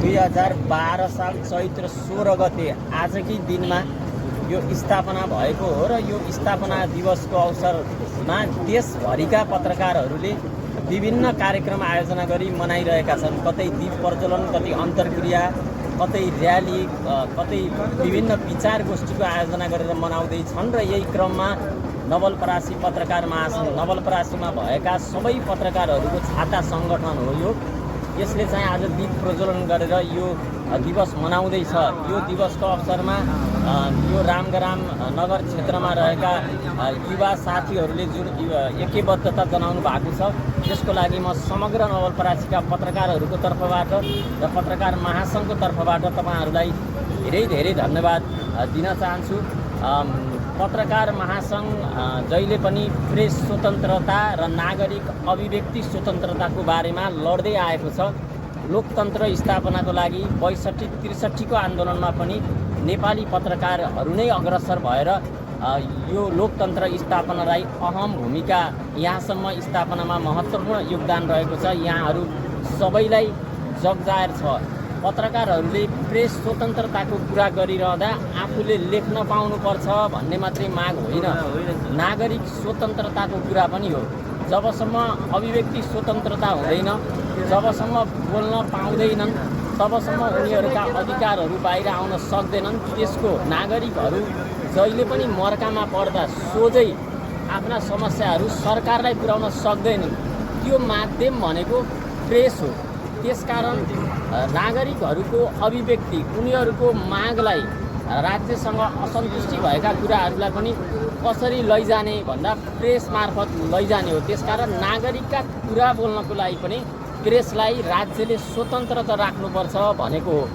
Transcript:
2012 साल चैत्र 16 गते आजकै दिनमा यो स्थापना भएको हो र यो स्थापना दिवसको अवसरमा देशभरिका पत्रकारहरूले विभिन्न कार्यक्रम आयोजना गरी मनाइरहेका छन्। कतै दीप प्रज्वलन, कतै अन्तर्क्रिया, कतै र्याली, कतै विभिन्न विचार गोष्ठीको आयोजना गरेर मनाउँदैछन्। र यही क्रममा नवलपरासी पत्रकार महासङ्घ, नवलपरासीमा भएका सबै पत्रकारहरूको छाता सङ्गठन हो यो। यसले चाहिँ आज दीप प्रज्वलन गरेर यो दिवस मनाउँदैछ। यो दिवसको अवसरमा यो रामग्राम नगर क्षेत्रमा रहेका युवा साथीहरूले जुन एकबद्धता जनाउनु भएको छ, त्यसको लागि म समग्र नवलपरासीका पत्रकारहरूको तर्फबाट र पत्रकार महासङ्घको तर्फबाट तपाईँहरूलाई धेरै धेरै धन्यवाद दिन चाहन्छु। पत्रकार महासङ्घ जहिले पनि प्रेस स्वतन्त्रता र नागरिक अभिव्यक्ति स्वतन्त्रताको बारेमा लड्दै आएको छ। लोकतन्त्र स्थापनाको लागि 62-63 को आन्दोलनमा पनि नेपाली पत्रकारहरू नै अग्रसर भएर यो लोकतन्त्र स्थापनालाई अहम भूमिका, यहाँसम्म स्थापनामा महत्त्वपूर्ण योगदान रहेको छ। यहाँहरू सबैलाई जगजाहेर छ। पत्रकारहरूले प्रेस स्वतन्त्रताको कुरा गरिरहँदा आफूले लेख्न पाउनुपर्छ भन्ने मात्रै माग होइन, नागरिक स्वतन्त्रताको कुरा पनि हो। जबसम्म अभिव्यक्ति स्वतन्त्रता हुँदैन, जबसम्म बोल्न पाउँदैनन्, तबसम्म उनीहरूका अधिकारहरू बाहिर आउन सक्दैनन्। त्यसको नागरिकहरू जहिले पनि मर्कामा पर्दा सोझै आफ्ना समस्याहरू सरकारलाई पुर्याउन सक्दैनन्। त्यो माध्यम भनेको प्रेस हो। त्यसकारण नागरिकहरूको अभिव्यक्ति, उनीहरूको मागलाई, राज्यसँग असन्तुष्टि भएका कुराहरूलाई पनि कसरी लैजाने भन्दा प्रेस मार्फत लैजाने हो। त्यसकारण नागरिकका कुरा बोल्नको लागि पनि प्रेसलाई राज्यले स्वतन्त्रता राख्नुपर्छ भनेको हो।